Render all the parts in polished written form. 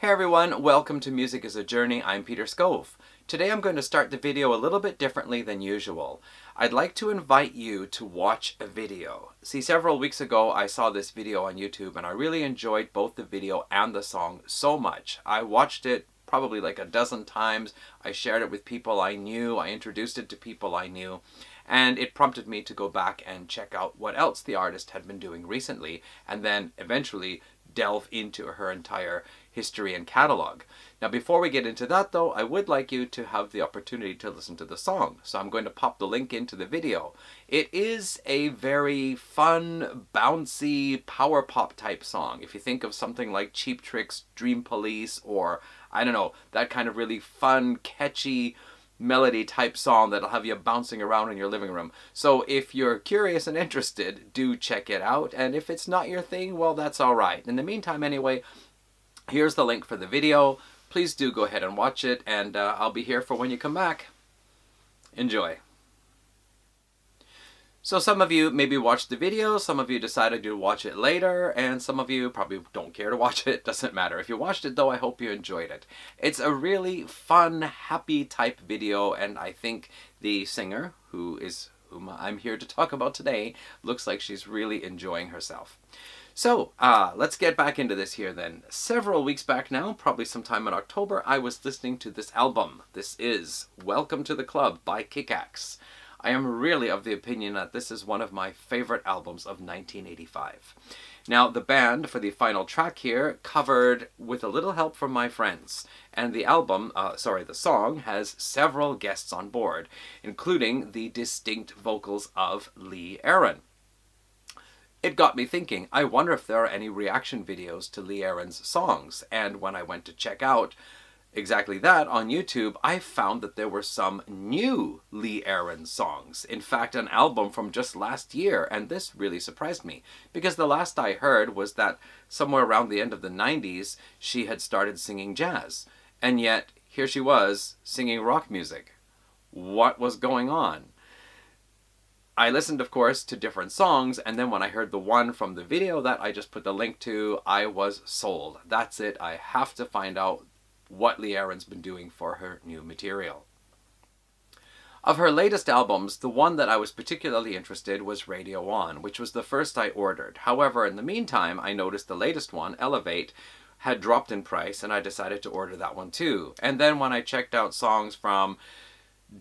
Hey everyone, welcome to Music is a Journey. I'm Peter Scove. Today I'm going to start the video a little bit differently than usual. I'd like to invite you to watch a video. See, several weeks ago I saw this video on YouTube and I really enjoyed both the video and the song so much. I watched it probably like a dozen times. I shared it with people I knew. I introduced it to people I knew. And it prompted me to go back and check out what else the artist had been doing recently, and then eventually delve into her entire history and catalog. Now, before we get into that though, I would like you to have the opportunity to listen to the song. So I'm going to pop the link into the video. It is a very fun, bouncy, power pop type song. If you think of something like Cheap Trick's Dream Police, or I don't know, that kind of really fun, catchy melody type song that'll have you bouncing around in your living room. So if you're curious and interested, do check it out. And if it's not your thing, well, that's all right. In the meantime, anyway, here's the link for the video. Please do go ahead and watch it, and I'll be here for when you come back. Enjoy. So some of you maybe watched the video, some of you decided to watch it later, and some of you probably don't care to watch it. Doesn't matter. If you watched it though, I hope you enjoyed it. It's a really fun, happy type video, and I think the singer, whom I'm here to talk about today, looks like she's really enjoying herself. So, let's get back into this here then. Several weeks back now, probably sometime in October, I was listening to this album. This is Welcome to the Club by Kick-Axe. I am really of the opinion that this is one of my favorite albums of 1985. Now, the band, for the final track here, covered With a Little Help from My Friends. And the the song has several guests on board, including the distinct vocals of Lee Aaron. It got me thinking, I wonder if there are any reaction videos to Lee Aaron's songs. And when I went to check out exactly that on YouTube, I found that there were some new Lee Aaron songs. In fact, an album from just last year, and this really surprised me, because the last I heard was that somewhere around the end of the 90s, she had started singing jazz. And yet, here she was, singing rock music. What was going on? I listened, of course, to different songs, and then when I heard the one from the video that I just put the link to, I was sold. That's it. I have to find out what Lee Aaron's been doing for her new material. Of her latest albums, the one that I was particularly interested was Radio On, which was the first I ordered. However, in the meantime, I noticed the latest one, Elevate, had dropped in price, and I decided to order that one too. And then when I checked out songs from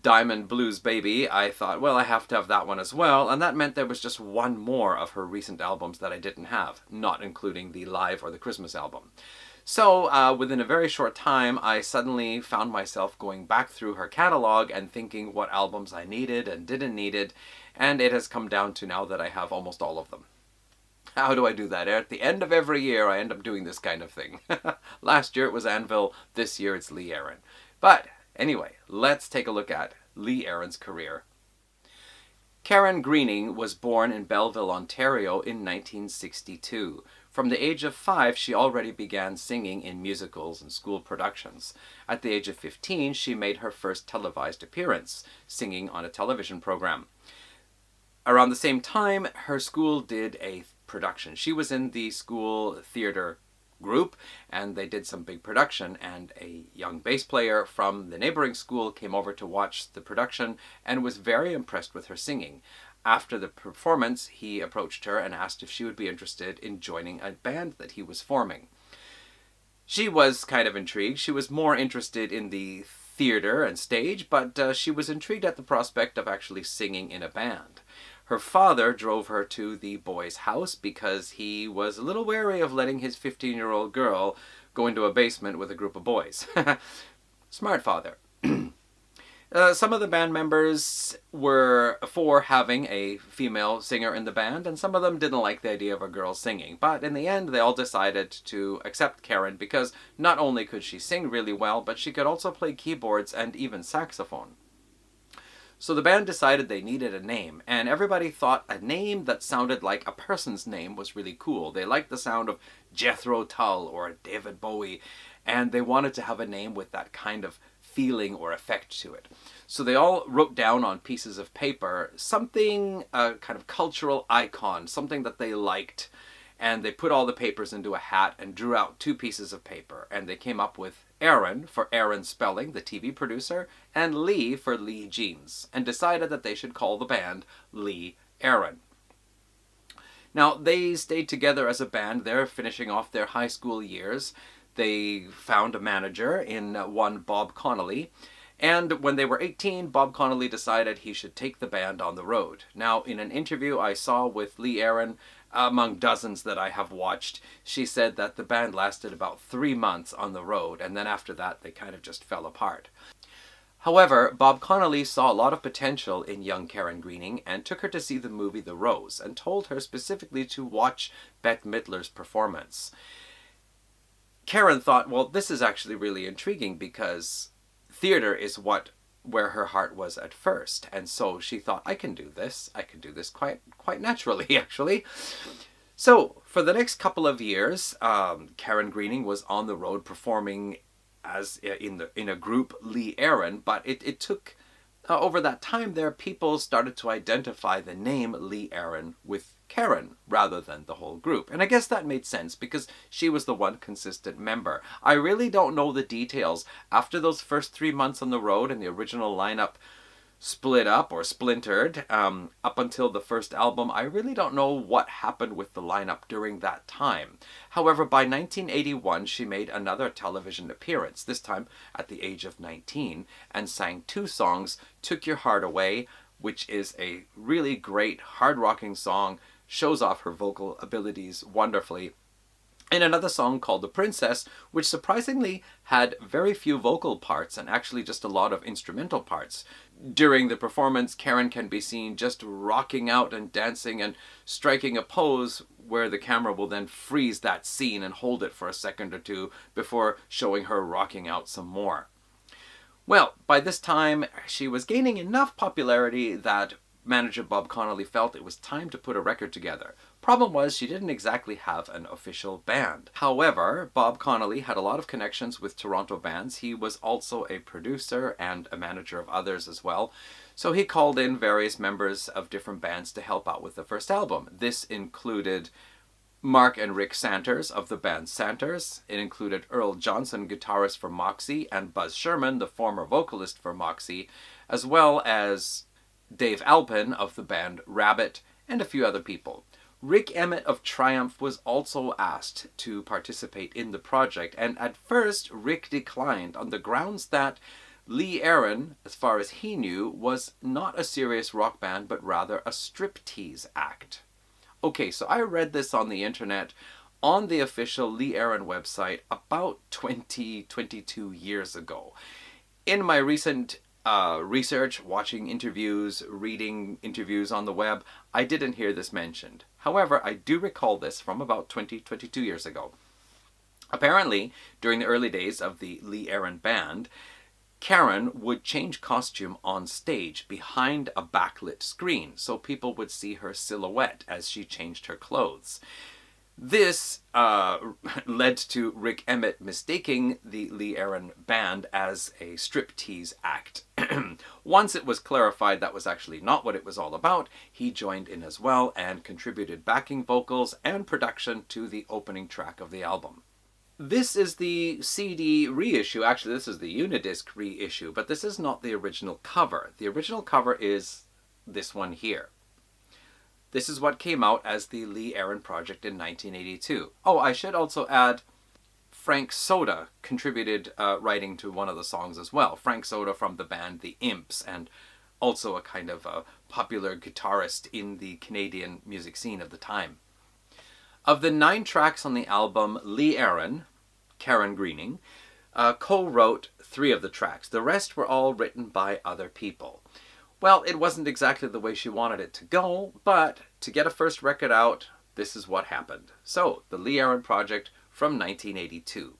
Diamond Blues Baby, I thought, well, I have to have that one as well, and that meant there was just one more of her recent albums that I didn't have, not including the live or the Christmas album. So, within a very short time, I suddenly found myself going back through her catalog and thinking what albums I needed and didn't need it, and it has come down to now that I have almost all of them. How do I do that? At the end of every year, I end up doing this kind of thing. Last year it was Anvil, this year it's Lee Aaron. But anyway, let's take a look at Lee Aaron's career. Karen Greening was born in Belleville, Ontario in 1962. From the age of 5, she already began singing in musicals and school productions. At the age of 15, she made her first televised appearance, singing on a television program. Around the same time, her school did a production. She was in the school theater group, and they did some big production, and a young bass player from the neighboring school came over to watch the production and was very impressed with her singing. After the performance, he approached her and asked if she would be interested in joining a band that he was forming. She was kind of intrigued. She was more interested in the theater and stage, but she was intrigued at the prospect of actually singing in a band. Her father drove her to the boys' house because he was a little wary of letting his 15-year-old girl go into a basement with a group of boys. Smart father. Some of the band members were for having a female singer in the band, and some of them didn't like the idea of a girl singing. But in the end, they all decided to accept Karen because not only could she sing really well, but she could also play keyboards and even saxophone. So the band decided they needed a name, and everybody thought a name that sounded like a person's name was really cool. They liked the sound of Jethro Tull or David Bowie, and they wanted to have a name with that kind of feeling or effect to it. So they all wrote down on pieces of paper something, a kind of cultural icon, something that they liked. And they put all the papers into a hat and drew out two pieces of paper. And they came up with Aaron for Aaron Spelling, the TV producer, and Lee for Lee Jeans, and decided that they should call the band Lee Aaron. Now, they stayed together as a band. They're finishing off their high school years. They found a manager in one Bob Connolly. And when they were 18, Bob Connolly decided he should take the band on the road. Now, in an interview I saw with Lee Aaron, among dozens that I have watched, she said that the band lasted about 3 months on the road, and then after that they kind of just fell apart. However, Bob Connolly saw a lot of potential in young Karen Greening and took her to see the movie The Rose and told her specifically to watch Bette Midler's performance. Karen thought, well, this is actually really intriguing because theater is where her heart was at first, and so she thought, I can do this quite naturally, actually. So for the next couple of years, Karen Greening was on the road performing as in a group, Lee Aaron, but it took over that time there, people started to identify the name Lee Aaron with Karen rather than the whole group. And I guess that made sense because she was the one consistent member. I really don't know the details. After those first 3 months on the road and the original lineup split up or splintered up until the first album, I really don't know what happened with the lineup during that time. However, by 1981, she made another television appearance, this time at the age of 19, and sang 2 songs, Took Your Heart Away, which is a really great hard-rocking song, shows off her vocal abilities wonderfully, and another song called The Princess, which surprisingly had very few vocal parts and actually just a lot of instrumental parts. During the performance, Karen can be seen just rocking out and dancing and striking a pose where the camera will then freeze that scene and hold it for a second or two before showing her rocking out some more. Well, by this time, she was gaining enough popularity that manager Bob Connolly felt it was time to put a record together. Problem was, she didn't exactly have an official band. However, Bob Connolly had a lot of connections with Toronto bands. He was also a producer and a manager of others as well. So he called in various members of different bands to help out with the first album. This included Mark and Rick Santers of the band Santers. It included Earl Johnson, guitarist for Moxie, and Buzz Sherman, the former vocalist for Moxie, as well as Dave Alpin of the band Rabbit, and a few other people. Rick Emmett of Triumph was also asked to participate in the project, and at first Rick declined on the grounds that Lee Aaron, as far as he knew, was not a serious rock band, but rather a striptease act. Okay, so I read this on the internet, on the official Lee Aaron website, about 22 years ago. In my recent research, watching interviews, reading interviews on the web, I didn't hear this mentioned. However, I do recall this from about 22 years ago. Apparently, during the early days of the Lee Aaron band, Karen would change costume on stage behind a backlit screen, so people would see her silhouette as she changed her clothes. This led to Rick Emmett mistaking the Lee Aaron band as a striptease act. Once it was clarified that was actually not what it was all about, he joined in as well and contributed backing vocals and production to the opening track of the album. This is the CD reissue. Actually, this is the Unidisc reissue, but this is not the original cover. The original cover is this one here. This is what came out as the Lee Aaron project in 1982. Oh, I should also add Frank Soda contributed writing to one of the songs as well. Frank Soda from the band The Imps, and also a kind of a popular guitarist in the Canadian music scene of the time. Of the 9 tracks on the album, Lee Aaron, Karen Greening, co-wrote 3 of the tracks. The rest were all written by other people. Well, it wasn't exactly the way she wanted it to go, but to get a first record out, this is what happened. So, the Lee Aaron Project from 1982.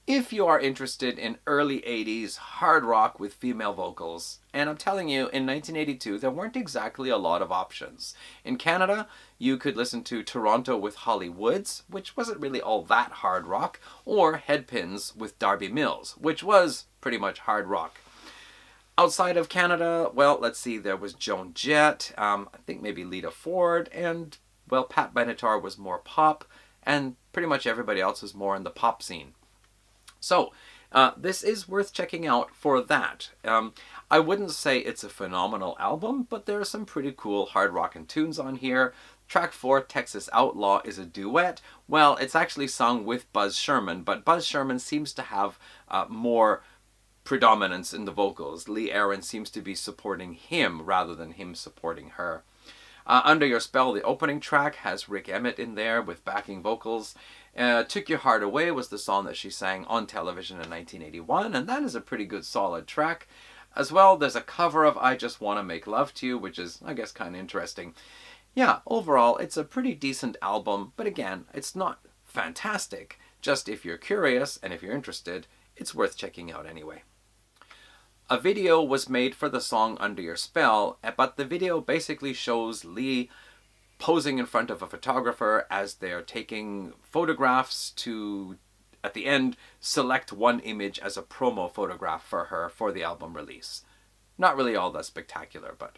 If you are interested in early 80s hard rock with female vocals, and I'm telling you, in 1982, there weren't exactly a lot of options. In Canada, you could listen to Toronto with Holly Woods, which wasn't really all that hard rock, or Headpins with Darby Mills, which was pretty much hard rock. Outside of Canada, well, let's see, there was Joan Jett, I think maybe Lita Ford, and well, Pat Benatar was more pop, and pretty much everybody else was more in the pop scene. So, this is worth checking out for that. I wouldn't say it's a phenomenal album, but there are some pretty cool hard rockin' tunes on here. Track 4, Texas Outlaw, is a duet. Well, it's actually sung with Buzz Sherman, but Buzz Sherman seems to have more predominance in the vocals. Lee Aaron seems to be supporting him rather than him supporting her. Under Your Spell, the opening track, has Rick Emmett in there with backing vocals. Took Your Heart Away was the song that she sang on television in 1981, and that is a pretty good solid track. As well, there's a cover of I Just Want to Make Love to You, which is, I guess, kind of interesting. Yeah, overall, it's a pretty decent album, but again, it's not fantastic. Just if you're curious and if you're interested, it's worth checking out anyway. A video was made for the song Under Your Spell, but the video basically shows Lee posing in front of a photographer as they're taking photographs to, at the end, select one image as a promo photograph for her for the album release. Not really all that spectacular, but...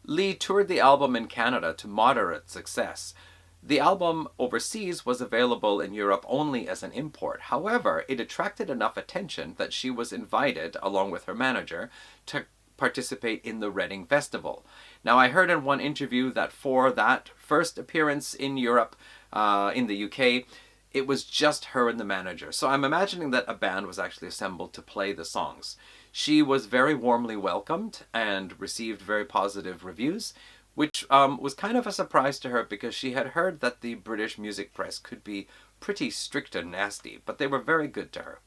Lee toured the album in Canada to moderate success. The album overseas was available in Europe only as an import. However, it attracted enough attention that she was invited, along with her manager, to participate in the Reading Festival. Now, I heard in one interview that for that first appearance in Europe, in the UK, it was just her and the manager. So I'm imagining that a band was actually assembled to play the songs. She was very warmly welcomed and received very positive reviews, which was kind of a surprise to her because she had heard that the British music press could be pretty strict and nasty, but they were very good to her.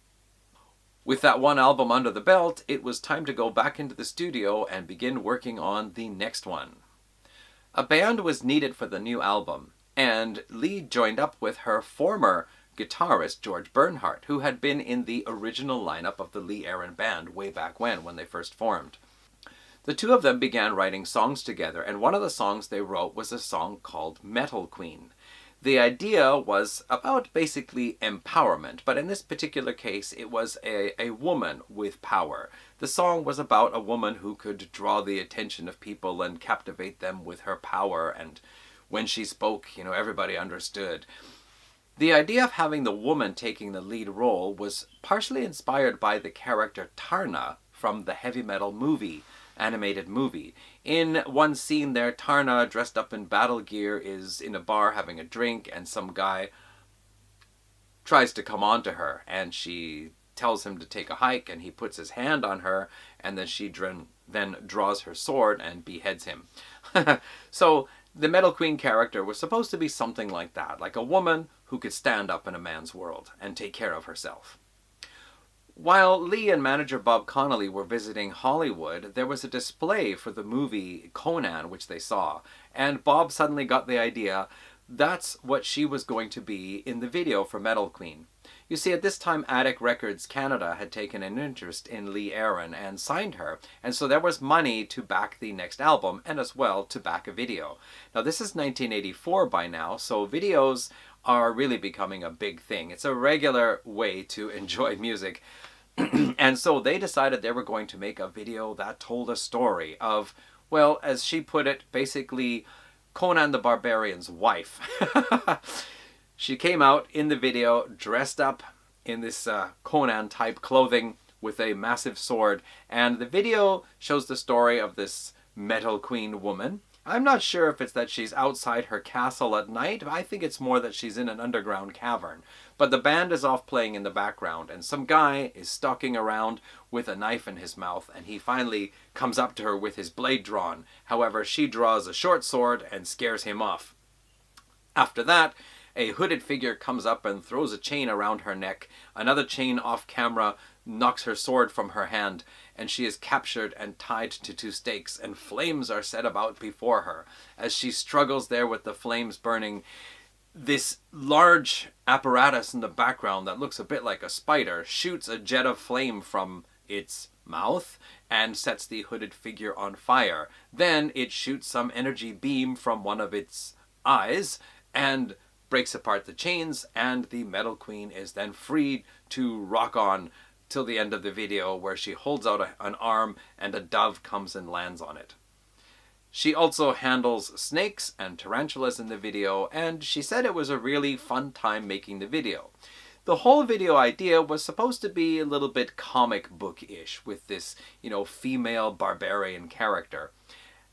With that one album under the belt, it was time to go back into the studio and begin working on the next one. A band was needed for the new album, and Lee joined up with her former guitarist, George Bernhardt, who had been in the original lineup of the Lee Aaron Band way back when they first formed. The two of them began writing songs together, and one of the songs they wrote was a song called Metal Queen. The idea was about basically empowerment, but in this particular case it was a woman with power. The song was about a woman who could draw the attention of people and captivate them with her power, and when she spoke, everybody understood. The idea of having the woman taking the lead role was partially inspired by the character Tarna from the Heavy Metal movie. Animated movie. In one scene there, Tarna, dressed up in battle gear, is in a bar having a drink, and some guy tries to come on to her, and she tells him to take a hike, and he puts his hand on her, and then she then draws her sword and beheads him. So the Metal Queen character was supposed to be something like that, like a woman who could stand up in a man's world and take care of herself. While Lee and manager Bob Connolly were visiting Hollywood, there was a display for the movie Conan, which they saw, and Bob suddenly got the idea that's what she was going to be in the video for Metal Queen. You see, at this time, Attic Records Canada had taken an interest in Lee Aaron and signed her, and so there was money to back the next album, and as well to back a video. Now, this is 1984 by now, so videos are really becoming a big thing. It's a regular way to enjoy music. And so they decided they were going to make a video that told a story of, well, as she put it, basically Conan the Barbarian's wife. She came out in the video dressed up in this Conan-type clothing with a massive sword, and the video shows the story of this Metal Queen woman. I'm not sure if it's that she's outside her castle at night. I think it's more that she's in an underground cavern. But the band is off playing in the background, and some guy is stalking around with a knife in his mouth, and he finally comes up to her with his blade drawn. However, she draws a short sword and scares him off. After that, a hooded figure comes up and throws a chain around her neck. Another chain off camera knocks her sword from her hand, and she is captured and tied to two stakes, and flames are set about before her. As she struggles there with the flames burning, this large apparatus in the background that looks a bit like a spider shoots a jet of flame from its mouth and sets the hooded figure on fire. Then it shoots some energy beam from one of its eyes and breaks apart the chains, and the Metal Queen is then freed to rock on till the end of the video, where she holds out an arm and a dove comes and lands on it. She also handles snakes and tarantulas in the video, and she said it was a really fun time making the video. The whole video idea was supposed to be a little bit comic book-ish with this, female barbarian character.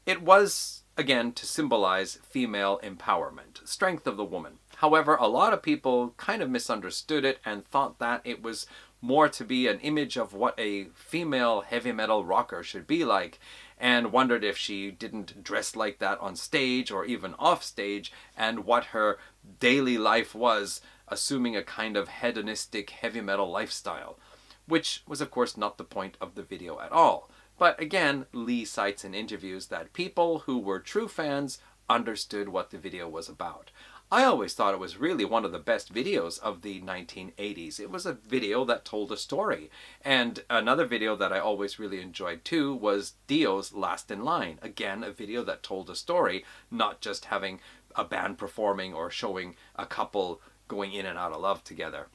It was, again, to symbolize female empowerment, strength of the woman. However, a lot of people kind of misunderstood it and thought that it was more to be an image of what a female heavy metal rocker should be like, and wondered if she didn't dress like that on stage or even off stage, and what her daily life was, assuming a kind of hedonistic heavy metal lifestyle, which was of course not the point of the video at all. But again, Lee cites in interviews that people who were true fans understood what the video was about. I always thought it was really one of the best videos of the 1980s. It was a video that told a story. And another video that I always really enjoyed too was Dio's Last in Line. Again, a video that told a story, not just having a band performing or showing a couple going in and out of love together.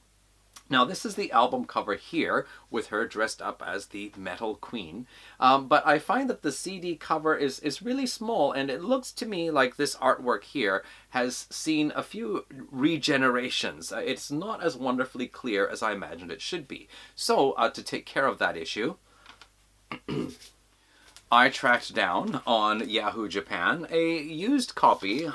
Now, this is the album cover here, with her dressed up as the Metal Queen. But I find that the CD cover is really small, and it looks to me like this artwork here has seen a few regenerations. It's not as wonderfully clear as I imagined it should be. So, to take care of that issue, I tracked down on Yahoo Japan a used copy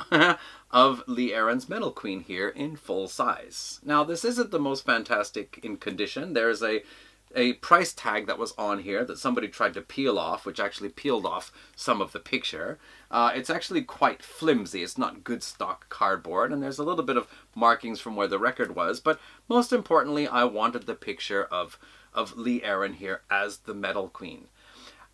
of Lee Aaron's Metal Queen here in full size. Now, this isn't the most fantastic in condition. There's a price tag that was on here that somebody tried to peel off, which actually peeled off some of the picture. It's actually quite flimsy. It's not good stock cardboard, and there's a little bit of markings from where the record was, but most importantly, I wanted the picture of Lee Aaron here as the Metal Queen.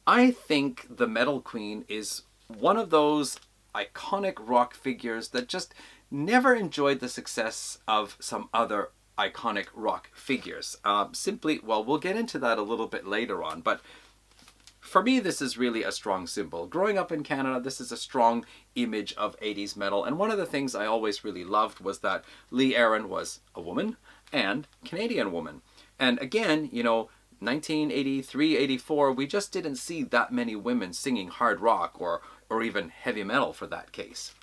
I think the Metal Queen is one of those iconic rock figures that just never enjoyed the success of some other iconic rock figures. We'll get into that a little bit later on, but for me, this is really a strong symbol. Growing up in Canada, this is a strong image of 80s metal, and one of the things I always really loved was that Lee Aaron was a woman and Canadian woman. And again, 1983, 84, we just didn't see that many women singing hard rock or even heavy metal for that case.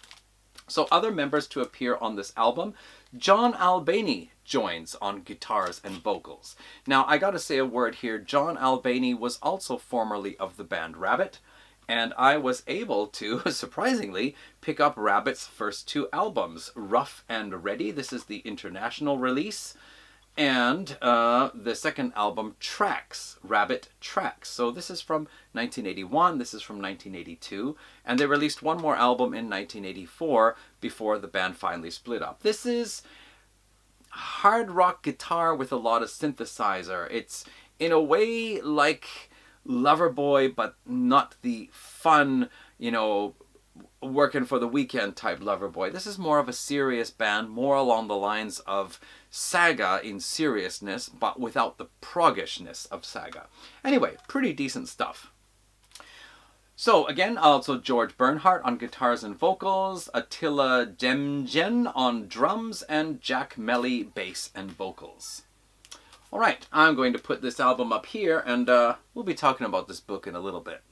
So other members to appear on this album, John Albany joins on guitars and vocals. Now, I gotta say a word here. John Albany was also formerly of the band Rabbit, and I was able to, surprisingly, pick up Rabbit's first two albums, Rough and Ready. This is the international release. And the second album, Tracks, Rabbit Tracks. So this is from 1981, this is from 1982, and they released one more album in 1984 before the band finally split up. This is hard rock guitar with a lot of synthesizer. It's in a way like Loverboy, but not the fun, working for the weekend type Loverboy. This is more of a serious band, more along the lines of Saga in seriousness, but without the proggishness of Saga. Anyway, pretty decent stuff. So again, also George Bernhardt on guitars and vocals, Attila Demjen on drums, and Jack Melly bass and vocals. Alright, I'm going to put this album up here, and we'll be talking about this book in a little bit.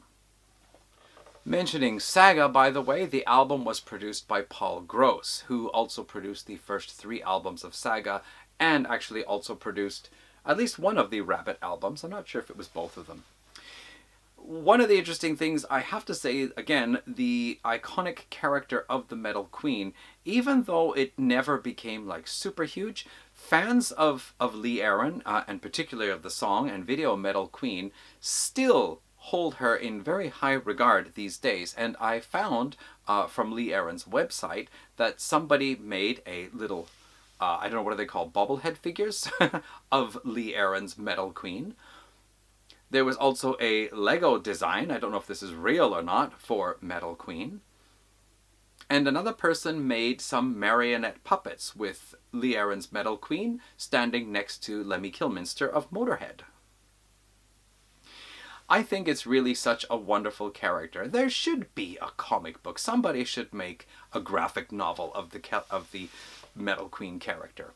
Mentioning Saga, by the way, the album was produced by Paul Gross, who also produced the first 3 albums of Saga, and actually also produced at least one of the Rabbit albums. I'm not sure if it was both of them. One of the interesting things, I have to say, again, the iconic character of the Metal Queen, even though it never became like super huge, fans of Lee Aaron, and particularly of the song and video Metal Queen, still hold her in very high regard these days. And I found from Lee Aaron's website that somebody made a little, I don't know, what are they called, bobblehead figures of Lee Aaron's Metal Queen. There was also a Lego design, I don't know if this is real or not, for Metal Queen. And another person made some marionette puppets with Lee Aaron's Metal Queen standing next to Lemmy Kilminster of Motorhead. I think it's really such a wonderful character. There should be a comic book. Somebody should make a graphic novel of the Metal Queen character.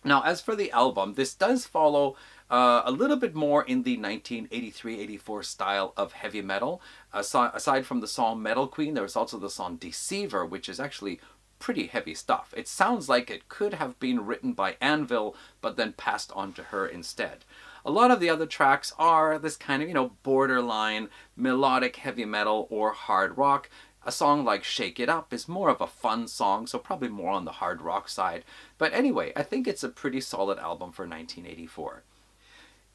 Now, as for the album, this does follow a little bit more in the 1983-84 style of heavy metal. Aside from the song Metal Queen, there was also the song Deceiver, which is actually pretty heavy stuff. It sounds like it could have been written by Anvil, but then passed on to her instead. A lot of the other tracks are this kind of, borderline melodic heavy metal or hard rock. A song like Shake It Up is more of a fun song, so probably more on the hard rock side. But anyway, I think it's a pretty solid album for 1984.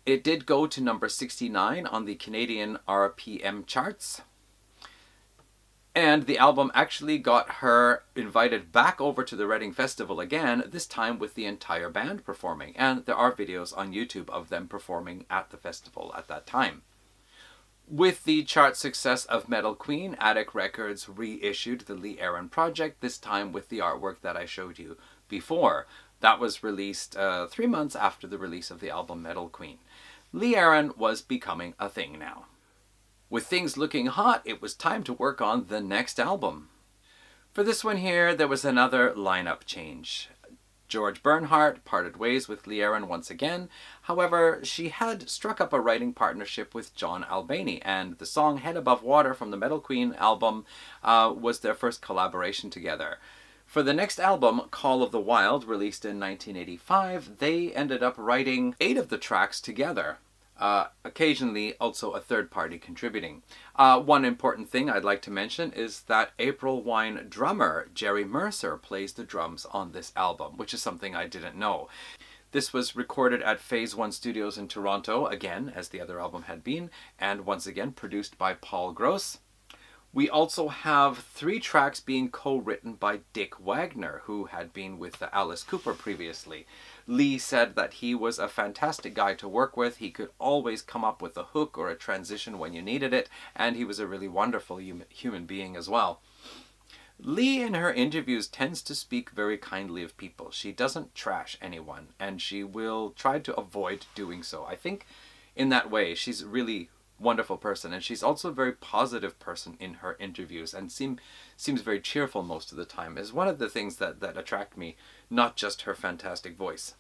It did go to number 69 on the Canadian RPM charts. And the album actually got her invited back over to the Reading Festival again, this time with the entire band performing. And there are videos on YouTube of them performing at the festival at that time. With the chart success of Metal Queen, Attic Records reissued the Lee Aaron Project, this time with the artwork that I showed you before. That was released 3 months after the release of the album Metal Queen. Lee Aaron was becoming a thing now. With things looking hot, it was time to work on the next album. For this one here, there was another lineup change. George Bernhardt parted ways with Lee Aaron once again. However, she had struck up a writing partnership with John Albany, and the song Head Above Water from the Metal Queen album was their first collaboration together. For the next album, Call of the Wild, released in 1985, they ended up writing 8 of the tracks together. Occasionally also a third party contributing. One important thing I'd like to mention is that April Wine drummer Jerry Mercer plays the drums on this album, which is something I didn't know. This was recorded at Phase 1 Studios in Toronto, again, as the other album had been, and once again produced by Paul Gross. We also have 3 tracks being co-written by Dick Wagner, who had been with Alice Cooper previously. Lee said that he was a fantastic guy to work with. He could always come up with a hook or a transition when you needed it, and he was a really wonderful human being as well. Lee, in her interviews, tends to speak very kindly of people. She doesn't trash anyone, and she will try to avoid doing so. I think in that way, she's really wonderful person, and she's also a very positive person in her interviews, and seems very cheerful most of the time, is one of the things that attract me, not just her fantastic voice.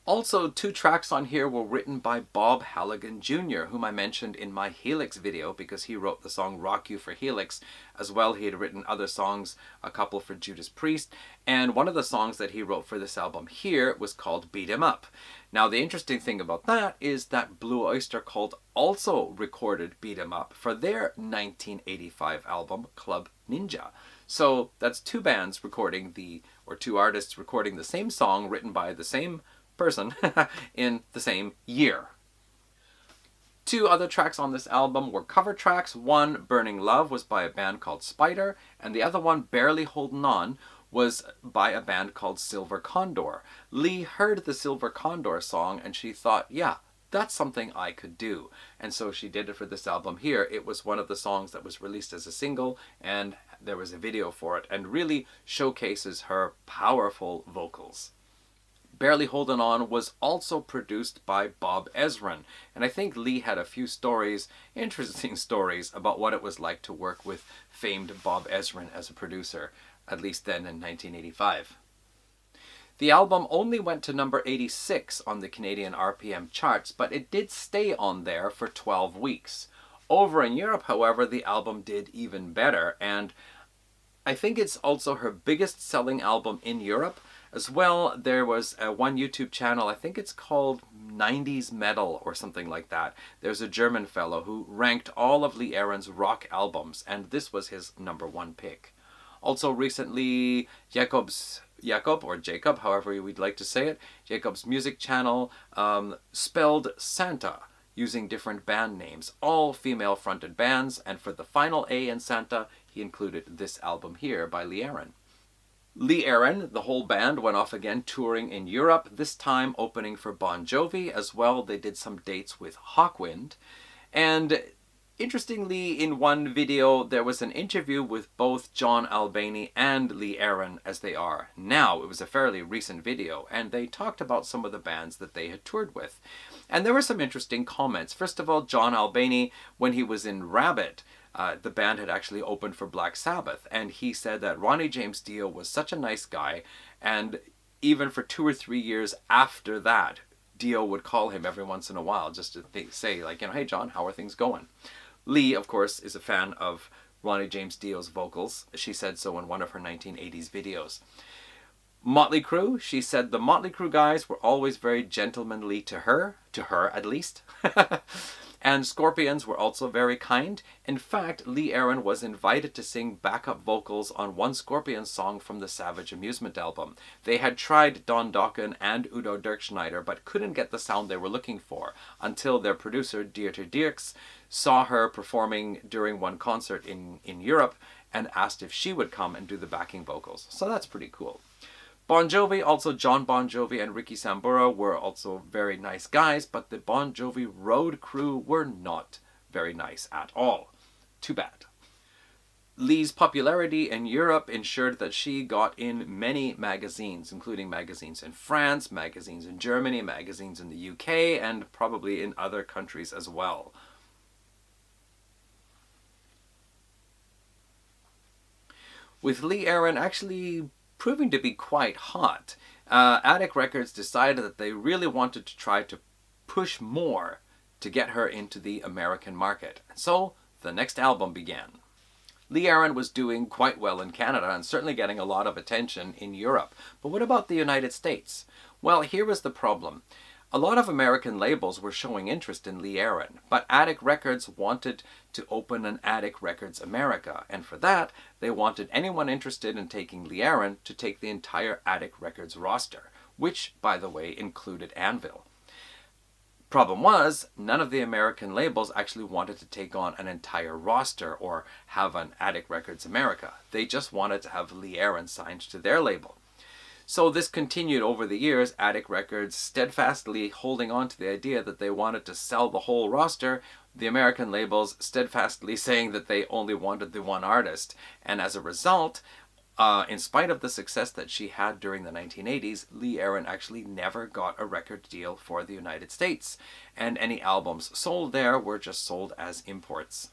Also, 2 tracks on here were written by Bob Halligan Jr., whom I mentioned in my Helix video because he wrote the song Rock You for Helix. As well, he had written other songs, a couple for Judas Priest, and one of the songs that he wrote for this album here was called Beat 'Em Up. Now, the interesting thing about that is that Blue Oyster Cult also recorded Beat 'Em Up for their 1985 album Club Ninja. So that's 2 bands recording or 2 artists recording the same song written by the same person in the same year. 2 other tracks on this album were cover tracks. One, Burning Love, was by a band called Spider, and the other one, Barely Holding On, was by a band called Silver Condor. Lee heard the Silver Condor song and she thought, yeah, that's something I could do. And so she did it for this album here. It was one of the songs that was released as a single, and there was a video for it, and really showcases her powerful vocals. Barely Holding On was also produced by Bob Ezrin, and I think Lee had a few interesting stories about what it was like to work with famed Bob Ezrin as a producer, at least then in 1985. The album only went to number 86 on the Canadian RPM charts, but it did stay on there for 12 weeks. Over in Europe, however, the album did even better, and I think it's also her biggest selling album in Europe. As well, there was one YouTube channel, I think it's called 90s Metal or something like that. There's a German fellow who ranked all of Lee Aaron's rock albums, and this was his number 1 pick. Also recently, Jacob, however we'd like to say it, Jacob's music channel spelled Santa using different band names, all female-fronted bands, and for the final A in Santa, he included this album here by Lee Aaron. Lee Aaron, the whole band, went off again touring in Europe, this time opening for Bon Jovi. As well, they did some dates with Hawkwind. And interestingly, in one video, there was an interview with both John Albany and Lee Aaron as they are now. It was a fairly recent video, and they talked about some of the bands that they had toured with. And there were some interesting comments. First of all, John Albany, when he was in Rabbit, the band had actually opened for Black Sabbath, and he said that Ronnie James Dio was such a nice guy, and even for 2 or 3 years after that, Dio would call him every once in a while just to say, like, hey John, how are things going? Lee, of course, is a fan of Ronnie James Dio's vocals. She said so in one of her 1980s videos. Motley Crue, she said the Motley Crue guys were always very gentlemanly to her at least. And Scorpions were also very kind. In fact, Lee Aaron was invited to sing backup vocals on one Scorpions song from the Savage Amusement album. They had tried Don Dokken and Udo Dirkschneider, but couldn't get the sound they were looking for, until their producer, Dieter Dierks, saw her performing during one concert in Europe and asked if she would come and do the backing vocals. So that's pretty cool. Bon Jovi, also John Bon Jovi and Ricky Sambora were also very nice guys, but the Bon Jovi road crew were not very nice at all. Too bad. Lee's popularity in Europe ensured that she got in many magazines, including magazines in France, magazines in Germany, magazines in the UK, and probably in other countries as well. With Lee Aaron actually proving to be quite hot, Attic Records decided that they really wanted to try to push more to get her into the American market. And so the next album began. Lee Aaron was doing quite well in Canada and certainly getting a lot of attention in Europe. But what about the United States? Well, here was the problem. A lot of American labels were showing interest in Lee Aaron, but Attic Records wanted to open an Attic Records America, and for that, they wanted anyone interested in taking Lee Aaron to take the entire Attic Records roster, which, by the way, included Anvil. Problem was, none of the American labels actually wanted to take on an entire roster or have an Attic Records America. They just wanted to have Lee Aaron signed to their label. So this continued over the years, Attic Records steadfastly holding on to the idea that they wanted to sell the whole roster, the American labels steadfastly saying that they only wanted the one artist. And as a result, in spite of the success that she had during the 1980s, Lee Aaron actually never got a record deal for the United States, and any albums sold there were just sold as imports.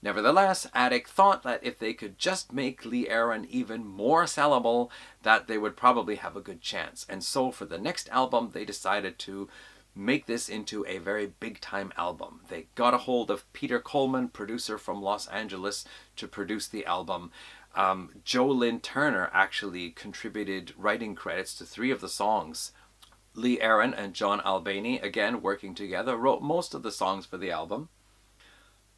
Nevertheless, Attic thought that if they could just make Lee Aaron even more sellable, that they would probably have a good chance. And so for the next album, they decided to make this into a very big-time album. They got a hold of Peter Coleman, producer from Los Angeles, to produce the album. Joe Lynn Turner actually contributed writing credits to 3 of the songs. Lee Aaron and John Albany, again working together, wrote most of the songs for the album.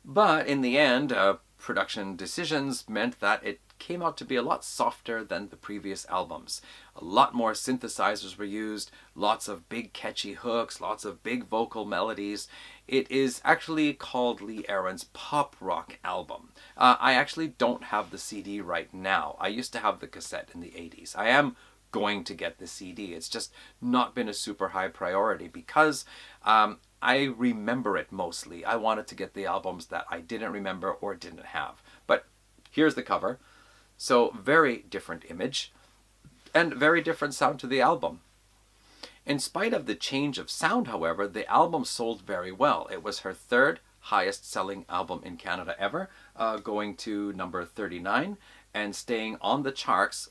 But in the end, production decisions meant that it came out to be a lot softer than the previous albums. A lot more synthesizers were used, lots of big catchy hooks, lots of big vocal melodies. It is actually called Lee Aaron's pop rock album. I actually don't have the CD right now. I used to have the cassette in the 80s. I am going to get the CD. It's just not been a super high priority because I remember it mostly. I wanted to get the albums that I didn't remember or didn't have. But here's the cover. So very different image and very different sound to the album. In spite of the change of sound, however, the album sold very well. It was her 3rd highest selling album in Canada ever, going to number 39 and staying on the charts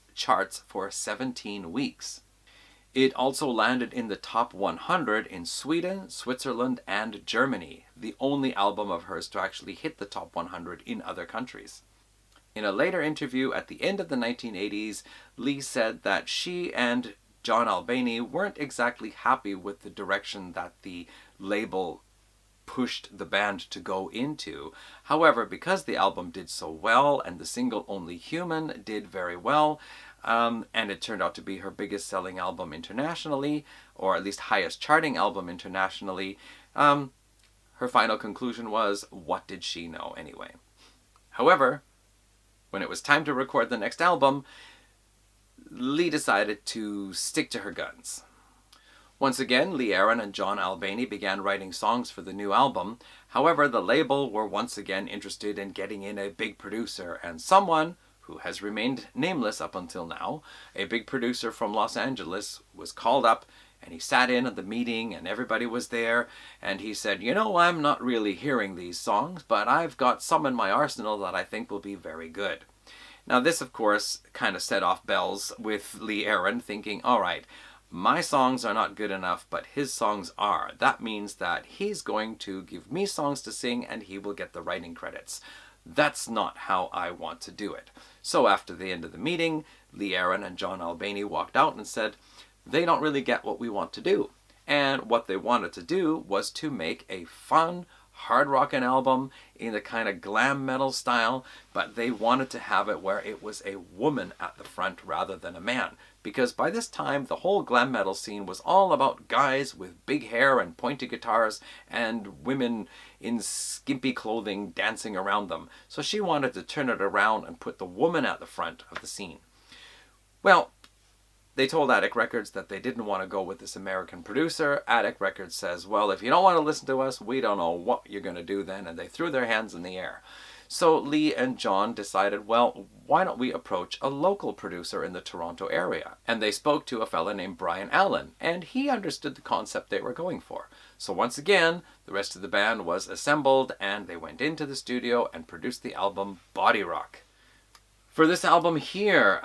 for 17 weeks. It also landed in the top 100 in Sweden, Switzerland, and Germany, the only album of hers to actually hit the top 100 in other countries. In a later interview at the end of the 1980s, Lee said that she and John Albany weren't exactly happy with the direction that the label pushed the band to go into. However, because the album did so well and the single Only Human did very well, and it turned out to be her biggest selling album internationally, or at least highest charting album internationally, her final conclusion was, what did she know anyway? However, when it was time to record the next album, Lee decided to stick to her guns. Once again, Lee Aaron and John Albany began writing songs for the new album. However, the label were once again interested in getting in a big producer, and someone who has remained nameless up until now, a big producer from Los Angeles, was called up, and he sat in at the meeting and everybody was there, and he said, I'm not really hearing these songs, but I've got some in my arsenal that I think will be very good. Now this, of course, kind of set off bells with Lee Aaron, thinking, all right, my songs are not good enough, but his songs are. That means that he's going to give me songs to sing and he will get the writing credits. That's not how I want to do it. So after the end of the meeting, Lee Aaron and John Albany walked out and said, they don't really get what we want to do. And what they wanted to do was to make a fun, hard rockin' album in the kind of glam metal style, but they wanted to have it where it was a woman at the front rather than a man. Because by this time, the whole glam metal scene was all about guys with big hair and pointy guitars and women in skimpy clothing dancing around them. So she wanted to turn it around and put the woman at the front of the scene. Well, they told Attic Records that they didn't want to go with this American producer. Attic Records says, well, if you don't want to listen to us, we don't know what you're going to do then. And they threw their hands in the air. So Lee and John decided, well, why don't we approach a local producer in the Toronto area? And they spoke to a fella named Brian Allen, and he understood the concept they were going for. So once again, the rest of the band was assembled, and they went into the studio and produced the album Body Rock. For this album here,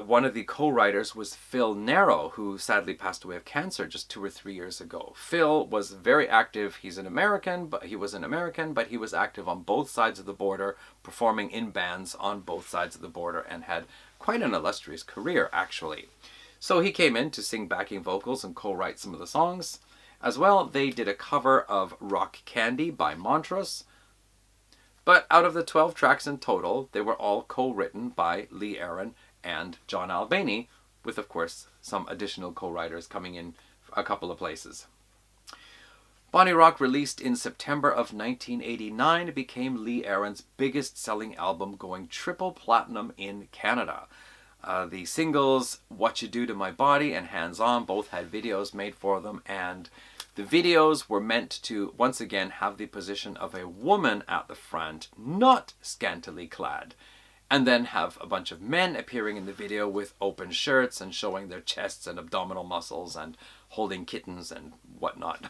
one of the co-writers was Phil Narrow, who sadly passed away of cancer just 2 or 3 years ago. Phil was very active. He was an American, but he was active on both sides of the border, performing in bands on both sides of the border, and had quite an illustrious career, actually. So he came in to sing backing vocals and co-write some of the songs. As well, they did a cover of Rock Candy by Montrose. But out of the 12 tracks in total, they were all co-written by Lee Aaron and John Albany, with, of course, some additional co-writers coming in a couple of places. Body Rock, released in September of 1989, became Lee Aaron's biggest selling album, going triple platinum in Canada. The singles What You Do to My Body and Hands On both had videos made for them, and the videos were meant to, once again, have the position of a woman at the front, not scantily clad, and then have a bunch of men appearing in the video with open shirts and showing their chests and abdominal muscles and holding kittens and whatnot.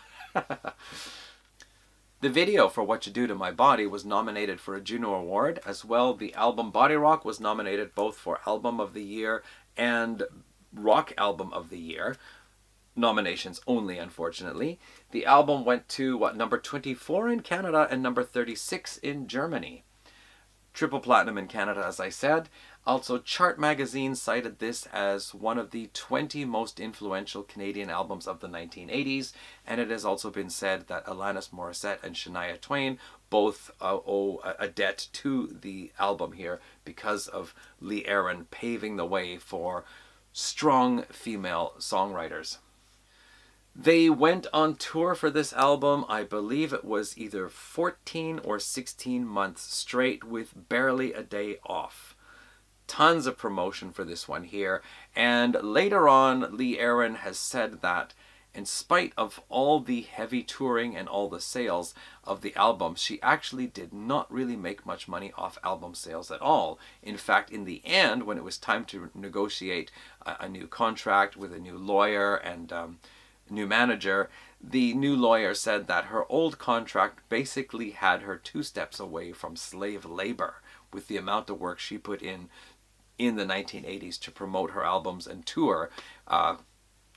The video for What You Do to My Body was nominated for a Juno Award. As well, the album Body Rock was nominated both for Album of the Year and Rock Album of the Year. Nominations only, unfortunately. The album went to, number 24 in Canada and number 36 in Germany. Triple platinum in Canada, as I said. Also, Chart Magazine cited this as one of the 20 most influential Canadian albums of the 1980s, and it has also been said that Alanis Morissette and Shania Twain both owe a debt to the album here because of Lee Aaron paving the way for strong female songwriters. They went on tour for this album. I believe it was either 14 or 16 months straight with barely a day off. Tons of promotion for this one here. And later on, Lee Aaron has said that in spite of all the heavy touring and all the sales of the album, she actually did not really make much money off album sales at all. In fact, in the end, when it was time to negotiate a new contract with a new lawyer and new manager, the new lawyer said that her old contract basically had her 2 steps away from slave labor with the amount of work she put in the 1980s to promote her albums and tour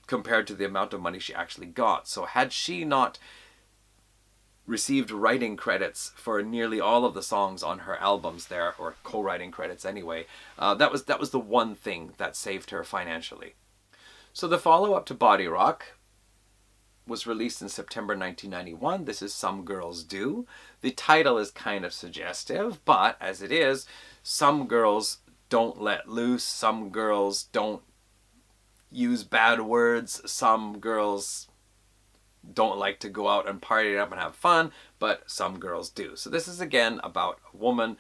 compared to the amount of money she actually got. So had she not received writing credits for nearly all of the songs on her albums there, or co-writing credits anyway, that was the one thing that saved her financially. So the follow-up to Body Rock was released in September 1991. This is Some Girls Do. The title is kind of suggestive, but as it is, some girls don't let loose, some girls don't use bad words, some girls don't like to go out and party it up and have fun, but some girls do. So this is again about a woman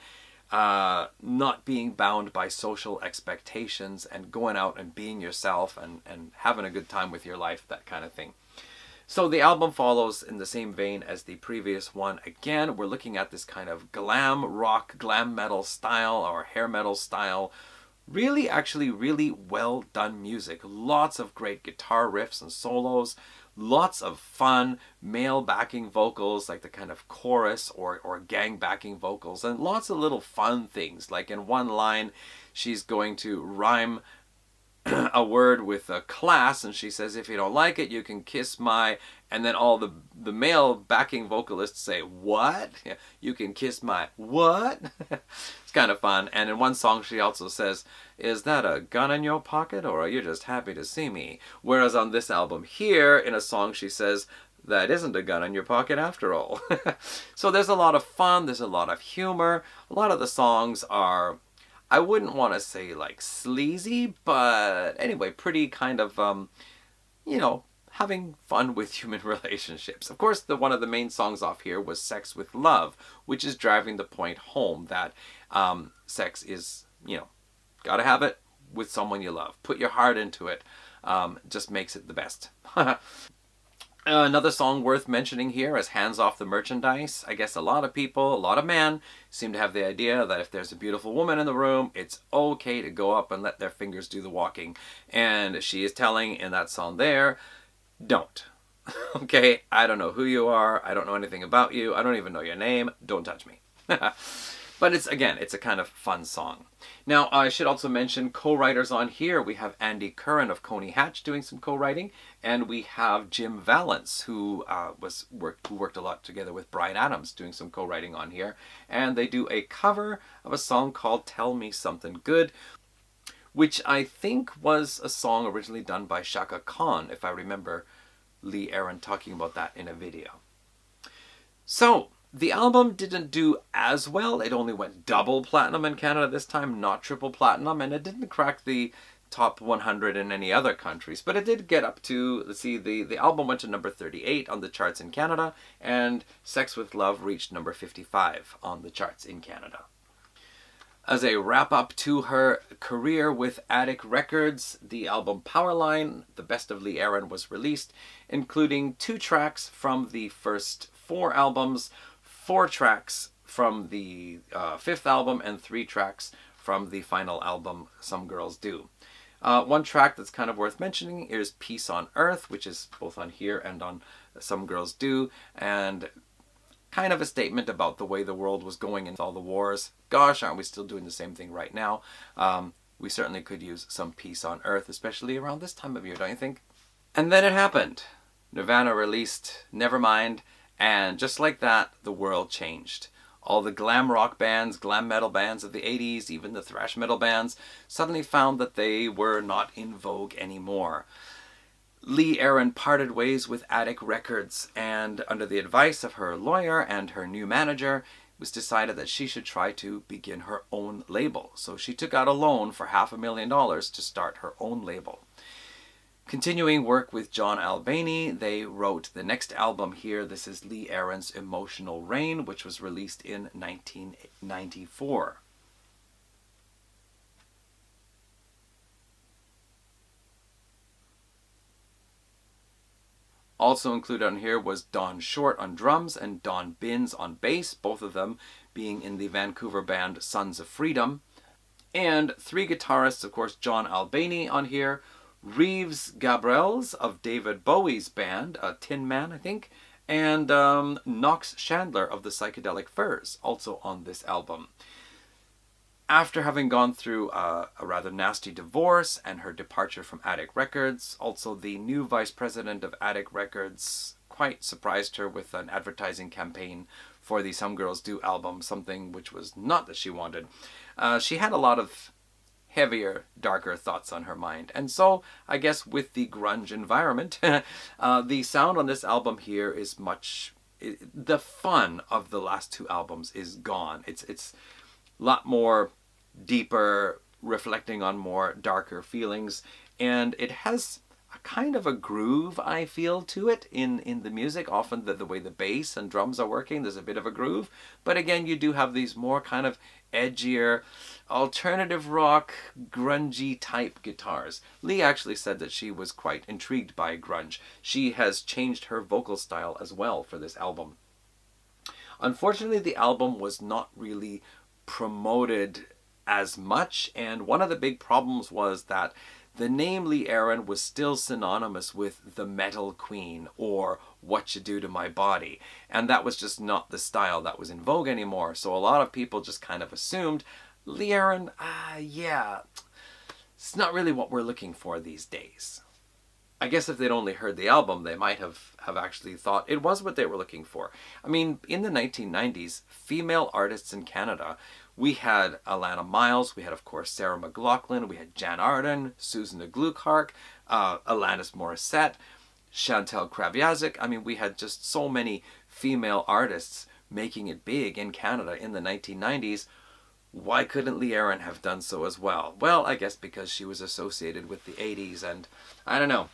not being bound by social expectations and going out and being yourself and having a good time with your life, that kind of thing. So the album follows in the same vein as the previous one. Again, we're looking at this kind of glam rock, glam metal style or hair metal style Really, actually, really well done music. Lots of great guitar riffs and solos. Lots of fun male backing vocals, like the kind of chorus or gang backing vocals. And lots of little fun things. Like in one line, she's going to rhyme a word with a class, and she says, if you don't like it, you can kiss my, and then all the male backing vocalists say, what? Yeah, you can kiss my what? It's kind of fun. And in one song she also says, is that a gun in your pocket, or are you just happy to see me? Whereas on this album here, in a song she says, that isn't a gun in your pocket after all. So there's a lot of fun, there's a lot of humor. A lot of the songs are, I wouldn't want to say like sleazy, but anyway, pretty kind of, you know, having fun with human relationships. Of course, one of the main songs off here was Sex with Love, which is driving the point home that sex is, you know, gotta have it with someone you love. Put your heart into it. Just makes it the best. Another song worth mentioning here is Hands Off the Merchandise. I guess a lot of people, a lot of men, seem to have the idea that if there's a beautiful woman in the room, it's okay to go up and let their fingers do the walking. And she is telling in that song there, don't. Okay, I don't know who you are, I don't know anything about you, I don't even know your name, don't touch me. But it's, again, it's a kind of fun song. Now, I should also mention co-writers on here. We have Andy Curran of Coney Hatch doing some co-writing, and we have Jim Valance, who worked a lot together with Bryan Adams, doing some co-writing on here. And they do a cover of a song called Tell Me Something Good, which I think was a song originally done by Shaka Khan, if I remember Lee Aaron talking about that in a video. So, the album didn't do as well. It only went double platinum in Canada this time, not triple platinum, and it didn't crack the top 100 in any other countries, but it did get up to, let's see, the album went to number 38 on the charts in Canada, and Sex with Love reached number 55 on the charts in Canada. As a wrap-up to her career with Attic Records, the album Powerline, The Best of Lee Aaron, was released, including 2 tracks from the first 4 albums, 4 tracks from the 5th album, and 3 tracks from the final album, Some Girls Do. One track that's kind of worth mentioning is Peace on Earth, which is both on here and on Some Girls Do, and kind of a statement about the way the world was going in all the wars. Gosh, aren't we still doing the same thing right now? We certainly could use some peace on Earth, especially around this time of year, don't you think? And then it happened. Nirvana released Nevermind, and just like that, the world changed. All the glam rock bands, glam metal bands of the 80s, even the thrash metal bands, suddenly found that they were not in vogue anymore. Lee Aaron parted ways with Attic Records, and under the advice of her lawyer and her new manager, it was decided that she should try to begin her own label. So she took out a loan for $500,000 to start her own label. Continuing work with John Albany, they wrote the next album here. This is Lee Aaron's Emotional Rain, which was released in 1994. Also included on here was Don Short on drums and Don Binns on bass, both of them being in the Vancouver band Sons of Freedom. And 3 guitarists, of course, John Albany on here, Reeves Gabrels of David Bowie's band, Tin Man, I think, and Knox Chandler of the Psychedelic Furs, also on this album. After having gone through a rather nasty divorce and her departure from Attic Records, also the new vice president of Attic Records quite surprised her with an advertising campaign for the Some Girls Do album, something which was not that she wanted. She had a lot of heavier, darker thoughts on her mind. And so, I guess with the grunge environment, the sound on this album here is much... the fun of the last 2 albums is gone. It's a lot more deeper, reflecting on more darker feelings, and it has a kind of a groove, I feel, to it in the music. Often the way the bass and drums are working, there's a bit of a groove. But again, you do have these more kind of edgier, alternative rock, grungy type guitars. Lee actually said that she was quite intrigued by grunge. She has changed her vocal style as well for this album. Unfortunately, the album was not really promoted as much, and one of the big problems was that the name Lee Aaron was still synonymous with the metal queen or what you do to my body, and that was just not the style that was in vogue anymore. So a lot of people just kind of assumed Lee Aaron, yeah, it's not really what we're looking for these days. I guess if they'd only heard the album, they might have actually thought it was what they were looking for. I mean, in the 1990s, female artists in Canada, we had Alana Miles, we had, of course, Sarah McLachlan, we had Jan Arden, Susan Gluchark, Alanis Morissette, Chantal Kraviazik. I mean, we had just so many female artists making it big in Canada in the 1990s. Why couldn't Lee Aaron have done so as well? Well, I guess because she was associated with the 80s, and I don't know.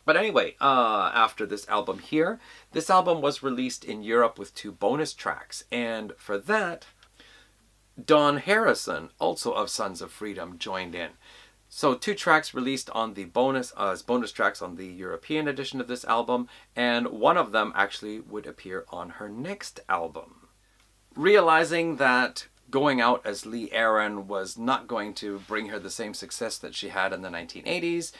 But anyway, after this album here, this album was released in Europe with 2 bonus tracks, and for that, Don Harrison, also of Sons of Freedom, joined in. So 2 tracks released on the bonus as bonus tracks on the European edition of this album, and one of them actually would appear on her next album. Realizing that going out as Lee Aaron was not going to bring her the same success that she had in the 1980s,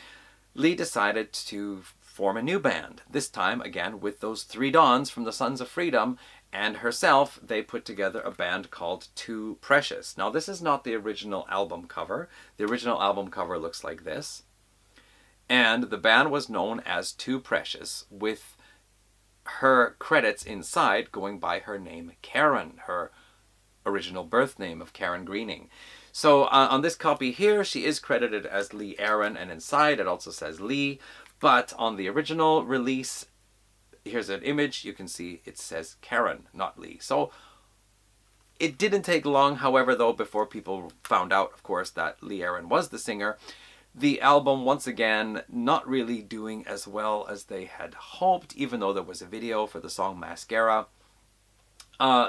Lee decided to form a new band. This time, again, with those 3 Dons from the Sons of Freedom and herself, they put together a band called Too Precious. Now, this is not the original album cover. The original album cover looks like this. And the band was known as Too Precious, with her credits inside going by her name Karen, her original birth name of Karen Greening. So on this copy here, she is credited as Lee Aaron, and inside it also says Lee. But on the original release, here's an image. You can see it says Karen, not Lee. So it didn't take long, however, though, before people found out, of course, that Lee Aaron was the singer. The album, once again, not really doing as well as they had hoped, even though there was a video for the song Mascara.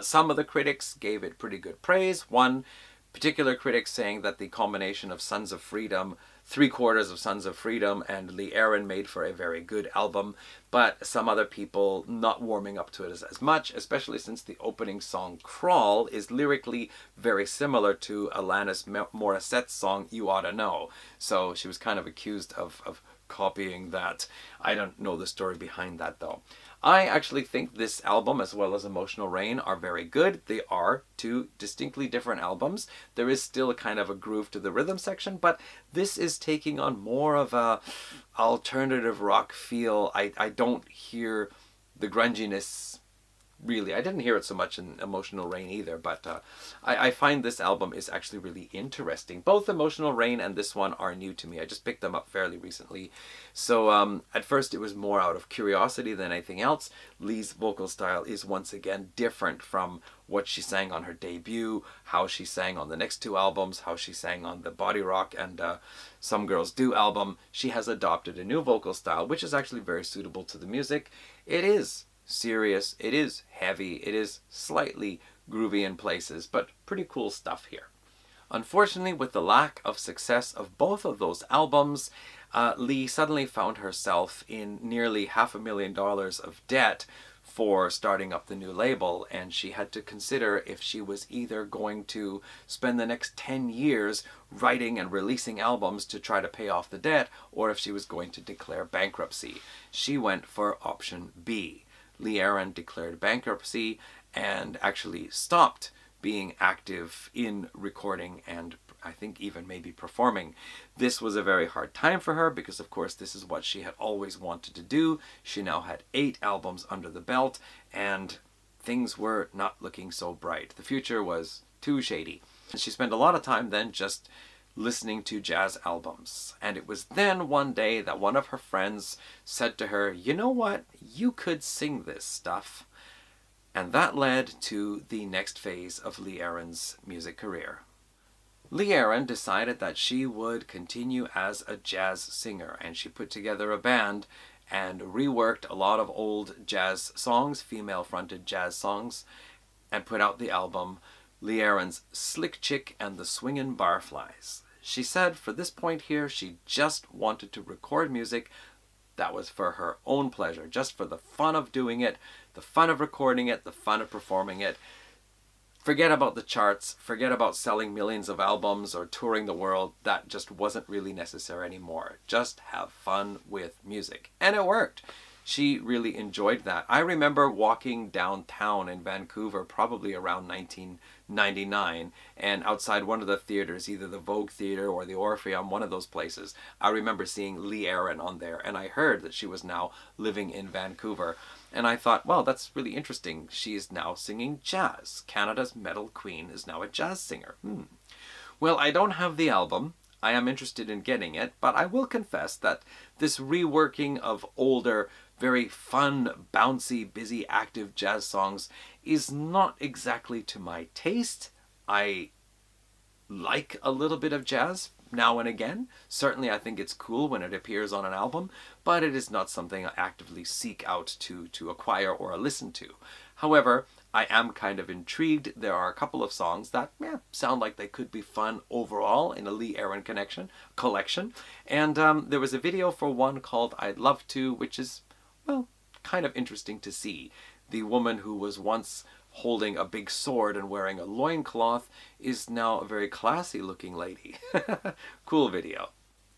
Some of the critics gave it pretty good praise. One particular critic saying that the combination of Sons of Freedom, 3/4 of Sons of Freedom, and Lee Aaron made for a very good album, but some other people not warming up to it as much, especially since the opening song Crawl is lyrically very similar to Alanis Morissette's song You Oughta Know. So she was kind of accused of copying that. I don't know the story behind that, though. I actually think this album, as well as Emotional Rain, are very good. They are 2 distinctly different albums. There is still a kind of a groove to the rhythm section, but this is taking on more of a alternative rock feel. I don't hear the grunginess, really. I didn't hear it so much in Emotional Rain either, but I find this album is actually really interesting. Both Emotional Rain and this one are new to me. I just picked them up fairly recently. So at first it was more out of curiosity than anything else. Lee's vocal style is once again different from what she sang on her debut, how she sang on the next 2 albums, how she sang on the Body Rock and Some Girls Do album. She has adopted a new vocal style, which is actually very suitable to the music. It is serious, it is heavy, it is slightly groovy in places, but pretty cool stuff here. Unfortunately, with the lack of success of both of those albums, Lee suddenly found herself in nearly $500,000 of debt for starting up the new label, and she had to consider if she was either going to spend the next 10 years writing and releasing albums to try to pay off the debt, or if she was going to declare bankruptcy. She went for option B. Lee Aaron declared bankruptcy and actually stopped being active in recording and I think even maybe performing. This was a very hard time for her because, of course, this is what she had always wanted to do. She now had 8 albums under the belt and things were not looking so bright. The future was too shady. She spent a lot of time then just listening to jazz albums. And it was then one day that one of her friends said to her, you know what, you could sing this stuff. And that led to the next phase of Lee Aaron's music career. Lee Aaron decided that she would continue as a jazz singer, and she put together a band and reworked a lot of old jazz songs, female-fronted jazz songs, and put out the album Lee Aaron's Slick Chick and the Swingin' Barflies. She said for this point here, she just wanted to record music that was for her own pleasure, just for the fun of doing it, the fun of recording it, the fun of performing it. Forget about the charts, forget about selling millions of albums or touring the world. That just wasn't really necessary anymore. Just have fun with music. And it worked. She really enjoyed that. I remember walking downtown in Vancouver probably around 1999, and outside one of the theaters, either the Vogue Theater or the Orpheum, one of those places, I remember seeing Lee Aaron on there, and I heard that she was now living in Vancouver. And I thought, well, that's really interesting. She is now singing jazz. Canada's metal queen is now a jazz singer. Well, I don't have the album. I am interested in getting it, but I will confess that this reworking of older, very fun, bouncy, busy, active jazz songs is not exactly to my taste. I like a little bit of jazz now and again. Certainly I think it's cool when it appears on an album, but it is not something I actively seek out to acquire or listen to. However, I am kind of intrigued. There are a couple of songs that sound like they could be fun overall in a Lee Aaron collection. And there was a video for one called I'd Love To, which is, well, kind of interesting to see. The woman who was once holding a big sword and wearing a loincloth is now a very classy looking lady. Cool video.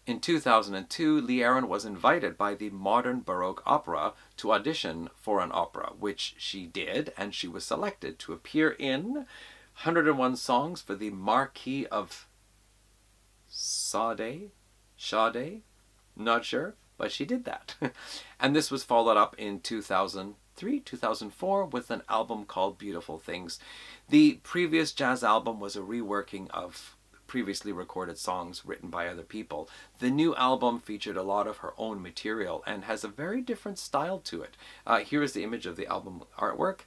In 2002, Lee Aaron was invited by the Modern Baroque Opera to audition for an opera, which she did, and she was selected to appear in 101 songs for the Marquis of Sade? Not sure, but she did that. And this was followed up in 2003, 2004 with an album called Beautiful Things. The previous jazz album was a reworking of previously recorded songs written by other people. The new album featured a lot of her own material and has a very different style to it. Here is the image of the album artwork.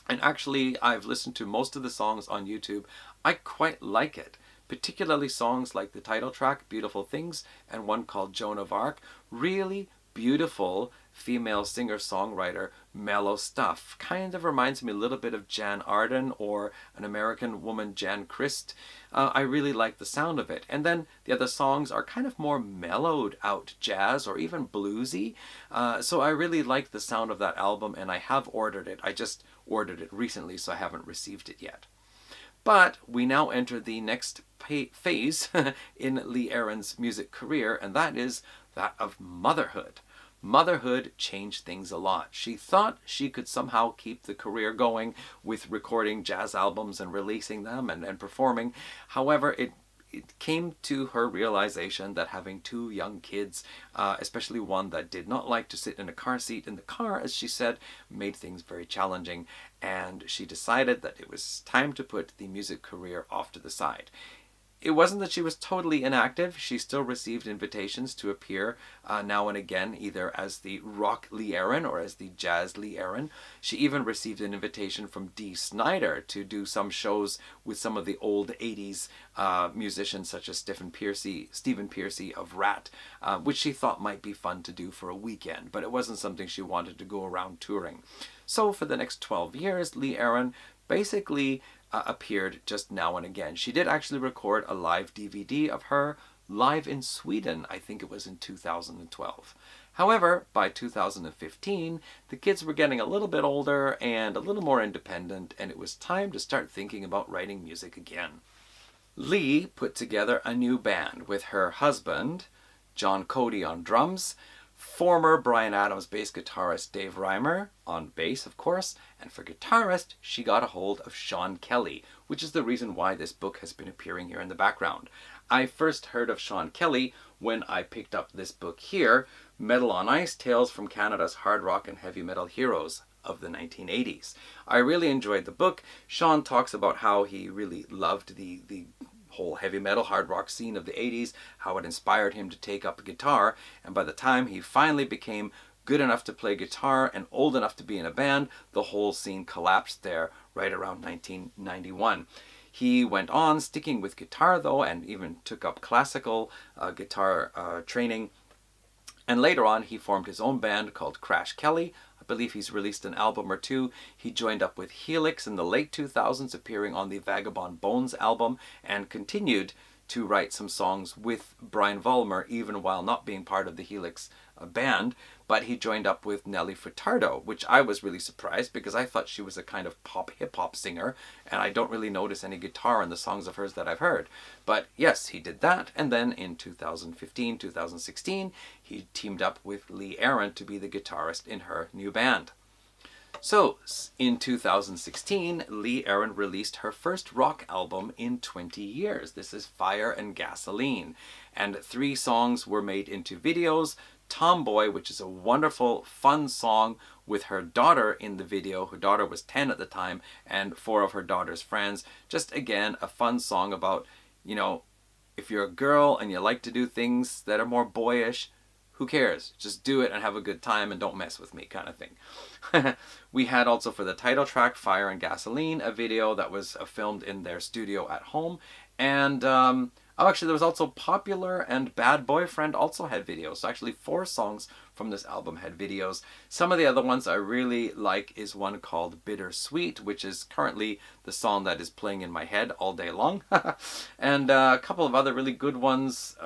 And actually, I've listened to most of the songs on YouTube. I quite like it. Particularly songs like the title track, Beautiful Things, and one called Joan of Arc. Really beautiful female singer-songwriter, mellow stuff. Kind of reminds me a little bit of Jan Arden or an American woman, Jan Christ. I really like the sound of it. And then the other songs are kind of more mellowed out jazz or even bluesy. So I really like the sound of that album, and I have ordered it. I just ordered it recently, so I haven't received it yet. But we now enter the next phase in Lee Aaron's music career, and that is that of motherhood. Motherhood changed things a lot. She thought she could somehow keep the career going with recording jazz albums and releasing them and performing. However, it came to her realization that having two young kids, especially one that did not like to sit in a car seat in the car, as she said, made things very challenging. And she decided that it was time to put the music career off to the side. It wasn't that she was totally inactive. She still received invitations to appear now and again, either as the rock Lee Aaron or as the jazz Lee Aaron. She even received an invitation from Dee Snider to do some shows with some of the old 80s musicians such as Stephen Pearcy of Rat, which she thought might be fun to do for a weekend, but it wasn't something she wanted to go around touring. So for the next 12 years, Lee Aaron basically appeared just now and again. She did actually record a live DVD of her live in Sweden. I think it was in 2012. However, by 2015, the kids were getting a little bit older and a little more independent, and it was time to start thinking about writing music again. Lee put together a new band with her husband, John Cody on drums, former Bryan Adams bass guitarist Dave Reimer on bass, of course, and for guitarist, she got a hold of Sean Kelly, which is the reason why this book has been appearing here in the background. I first heard of Sean Kelly when I picked up this book here, Metal on Ice, Tales from Canada's Hard Rock and Heavy Metal Heroes of the 1980s. I really enjoyed the book. Sean talks about how he really loved the whole heavy metal hard rock scene of the 80s, how it inspired him to take up a guitar, and by the time he finally became good enough to play guitar and old enough to be in a band, the whole scene collapsed there right around 1991. He went on sticking with guitar though, and even took up classical guitar training, and later on he formed his own band called Crash Kelly. I believe he's released an album or two. He joined up with Helix in the late 2000s, appearing on the Vagabond Bones album, and continued to write some songs with Brian Vollmer even while not being part of the Helix band. but he joined up with Nelly Furtado, which I was really surprised because I thought she was a kind of pop hip-hop singer, and I don't really notice any guitar in the songs of hers that I've heard. But yes, he did that, and then in 2015, 2016, he teamed up with Lee Aaron to be the guitarist in her new band. So, in 2016, Lee Aaron released her first rock album in 20 years. This is Fire and Gasoline. And 3 songs were made into videos. Tomboy, which is a wonderful, fun song with her daughter in the video. Her daughter was 10 at the time, and 4 of her daughter's friends. Just, again, a fun song about, you know, if you're a girl and you like to do things that are more boyish, who cares? Just do it and have a good time and don't mess with me, kind of thing. We had also for the title track, Fire and Gasoline, a video that was filmed in their studio at home. And, actually, there was also Popular and Bad Boyfriend also had videos. So actually 4 songs from this album had videos. Some of the other ones I really like is one called Bittersweet, which is currently the song that is playing in my head all day long. And a couple of other really good ones.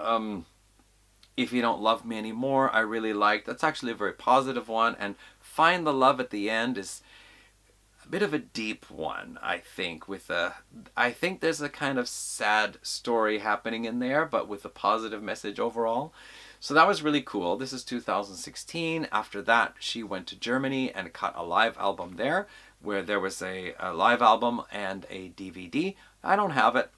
If You Don't Love Me Anymore, I really like. That's actually a very positive one. And Find the Love at the End is a bit of a deep one, I think. I think there's a kind of sad story happening in there, but with a positive message overall. So that was really cool. This is 2016. After that, she went to Germany and cut a live album there, where there was a live album and a DVD. I don't have it.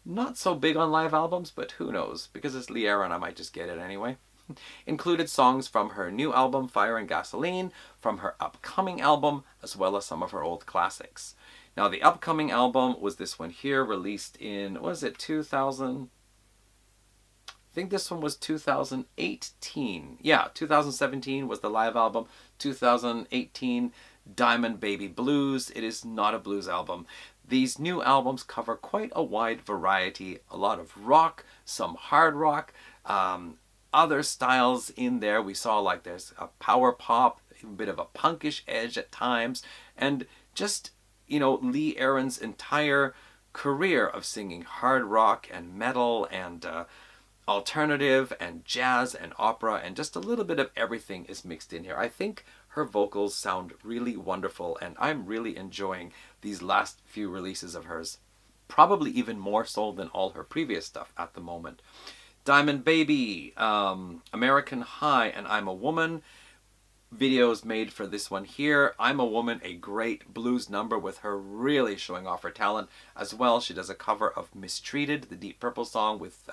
Not so big on live albums, but who knows? Because it's Lee Aaron, I might just get it anyway. Included songs from her new album, Fire and Gasoline, from her upcoming album, as well as some of her old classics. Now, the upcoming album was this one here, released in, was it 2000? I think this one was 2018. Yeah, 2017 was the live album. 2018, Diamond Baby Blues. It is not a blues album. These new albums cover quite a wide variety, a lot of rock, some hard rock, other styles in there. We saw like there's a power pop, a bit of a punkish edge at times, and just, you know, Lee Aaron's entire career of singing hard rock and metal and alternative and jazz and opera and just a little bit of everything is mixed in here. I think her vocals sound really wonderful, and I'm really enjoying these last few releases of hers. Probably even more so than all her previous stuff at the moment. Diamond Baby, American High, and I'm a Woman. Videos made for this one here. I'm a Woman, a great blues number with her really showing off her talent. As well, she does a cover of Mistreated, the Deep Purple song with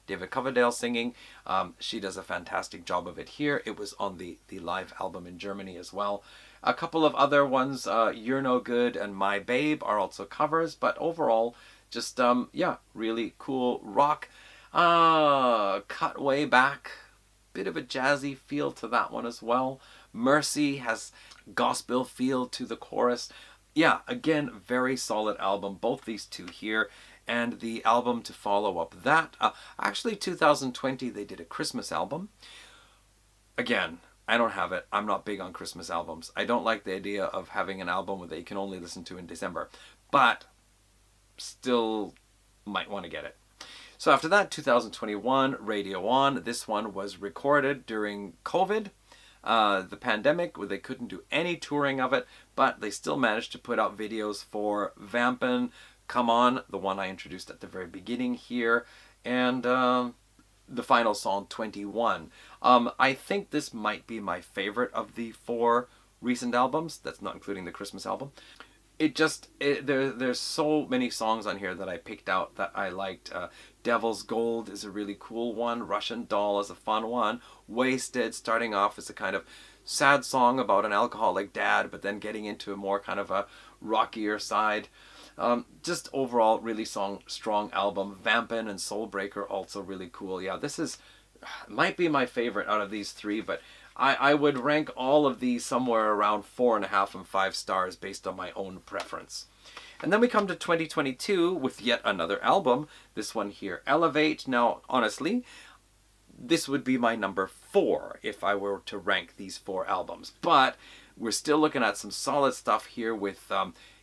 David Coverdale singing. She does a fantastic job of it here. It was on the live album in Germany as well. A couple of other ones, You're No Good and My Babe, are also covers, but overall, just, yeah, really cool rock. Cut Way Back, bit of a jazzy feel to that one as well. Mercy has gospel feel to the chorus. Yeah, again, very solid album, both these two here. And the album to follow up that, actually 2020 they did a Christmas album. Again, I don't have it. I'm not big on Christmas albums. I don't like the idea of having an album that you can only listen to in December. But still might want to get it. So after that, 2021, Radio On. This one was recorded during COVID, the pandemic, where they couldn't do any touring of it, but they still managed to put out videos for Vampin', Come On, the one I introduced at the very beginning here, and the final song, 21. I think this might be my favorite of the 4 recent albums. That's not including the Christmas album. There's so many songs on here that I picked out that I liked. Devil's Gold is a really cool one. Russian Doll is a fun one. Wasted, starting off as a kind of sad song about an alcoholic dad, but then getting into a more kind of a rockier side. Just overall really strong album. Vampin' and Soulbreaker also really cool. Yeah, this might be my favorite out of these 3, but I would rank all of these somewhere around 4.5 and 5 stars based on my own preference. And then we come to 2022 with yet another album. This one here, Elevate. Now, honestly, this would be my number 4 if I were to rank these 4 albums. But we're still looking at some solid stuff here with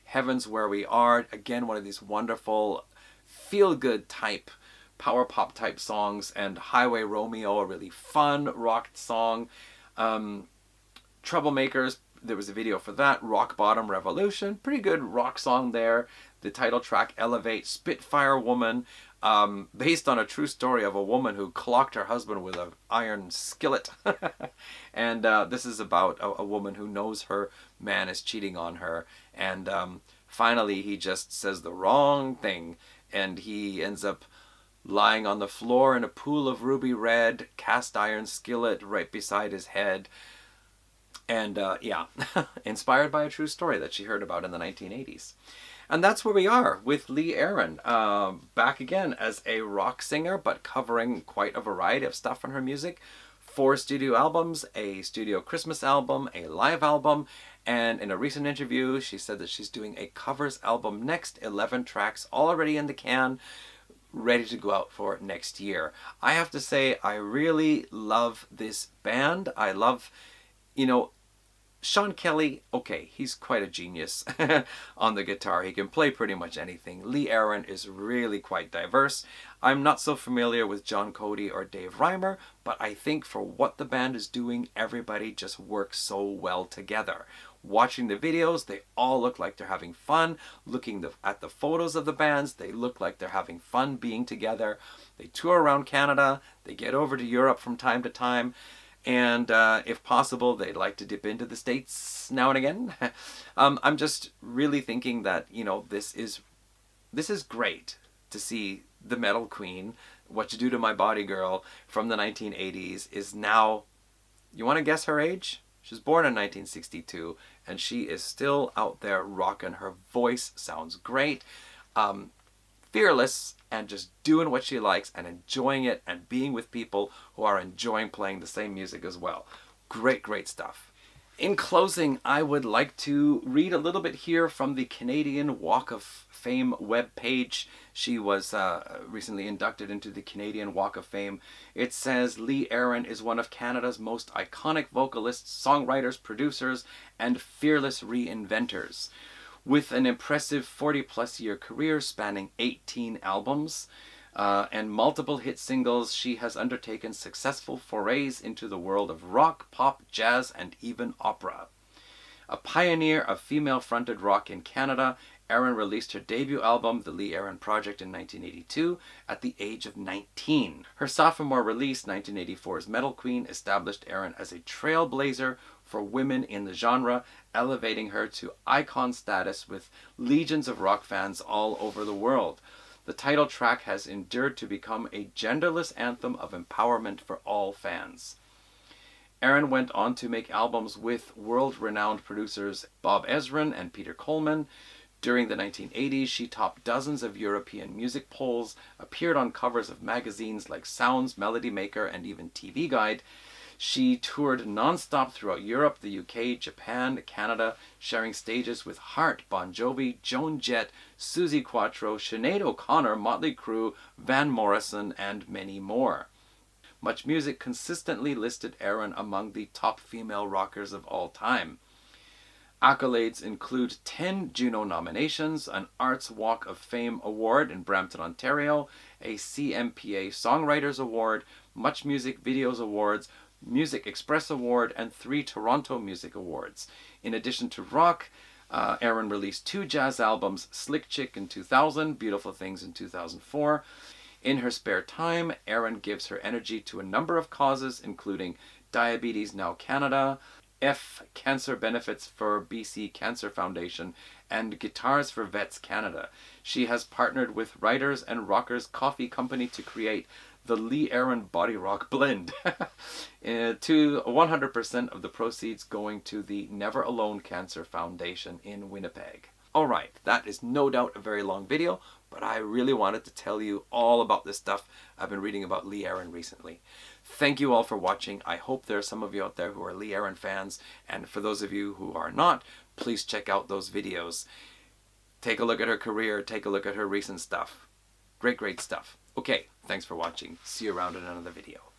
Heaven's Where We Are. Again, one of these wonderful feel-good type, power pop type songs. And Highway Romeo, a really fun rock song. Troublemakers, there was a video for that. Rock Bottom Revolution, pretty good rock song there. The title track, Elevate. Spitfire Woman, based on a true story of a woman who clocked her husband with an iron skillet. And this is about a woman who knows her man is cheating on her, and finally he just says the wrong thing, and he ends up lying on the floor in a pool of ruby red cast iron skillet right beside his head. And yeah, inspired by a true story that she heard about in the 1980s. And that's where we are with Lee Aaron, back again as a rock singer, but covering quite a variety of stuff on her music. 4 studio albums, a studio Christmas album, a live album, and in a recent interview she said that she's doing a covers album next, 11 tracks already in the can, ready to go out for next year. I have to say, I really love this band. I love, you know, Sean Kelly, okay, he's quite a genius on the guitar. He can play pretty much anything. Lee Aaron is really quite diverse. I'm not so familiar with John Cody or Dave Reimer, but I think for what the band is doing, everybody just works so well together. Watching the videos, they all look like they're having fun. Looking at the photos of the bands, they look like they're having fun being together. They tour around Canada. They get over to Europe from time to time. And if possible, they'd like to dip into the States now and again. I'm just really thinking that, you know, this is great to see the metal queen, What You Do to My Body Girl from the 1980s, is now, you want to guess her age? She was born in 1962, and she is still out there rocking. Her voice sounds great. Fearless, and just doing what she likes and enjoying it and being with people who are enjoying playing the same music as well. Great, great stuff. In closing, I would like to read a little bit here from the Canadian Walk of Fame webpage. She was recently inducted into the Canadian Walk of Fame. It says, Lee Aaron is one of Canada's most iconic vocalists, songwriters, producers, and fearless reinventors. With an impressive 40-plus year career spanning 18 albums and multiple hit singles, she has undertaken successful forays into the world of rock, pop, jazz, and even opera. A pioneer of female-fronted rock in Canada, Aaron released her debut album, The Lee Aaron Project, in 1982 at the age of 19. Her sophomore release, 1984's Metal Queen, established Aaron as a trailblazer for women in the genre, elevating her to icon status with legions of rock fans all over the world. The title track has endured to become a genderless anthem of empowerment for all fans. Aaron went on to make albums with world-renowned producers Bob Ezrin and Peter Coleman. During the 1980s, she topped dozens of European music polls, appeared on covers of magazines like Sounds, Melody Maker, and even TV Guide. She toured non-stop throughout Europe, the UK, Japan, Canada, sharing stages with Heart, Bon Jovi, Joan Jett, Suzi Quatro, Sinead O'Connor, Motley Crue, Van Morrison, and many more. Much Music consistently listed Aaron among the top female rockers of all time. Accolades include 10 Juno nominations, an Arts Walk of Fame Award in Brampton, Ontario, a CMPA Songwriters Award, Much Music Videos Awards, Music Express Award, and 3 Toronto Music Awards. In addition to rock, Aaron released 2 jazz albums, Slick Chick in 2000, Beautiful Things in 2004. In her spare time, Aaron gives her energy to a number of causes, including Diabetes Now Canada, Cancer Benefits for BC Cancer Foundation, and Guitars for Vets Canada. She has partnered with Writers and Rockers Coffee Company to create the Lee Aaron Body Rock Blend, to 100% of the proceeds going to the Never Alone Cancer Foundation in Winnipeg. Alright, that is no doubt a very long video, but I really wanted to tell you all about this stuff I've been reading about Lee Aaron recently. Thank you all for watching. I hope there are some of you out there who are Lee Aaron fans, and for those of you who are not, please check out those videos. Take a look at her career, take a look at her recent stuff. Great, great stuff. Okay, thanks for watching. See you around in another video.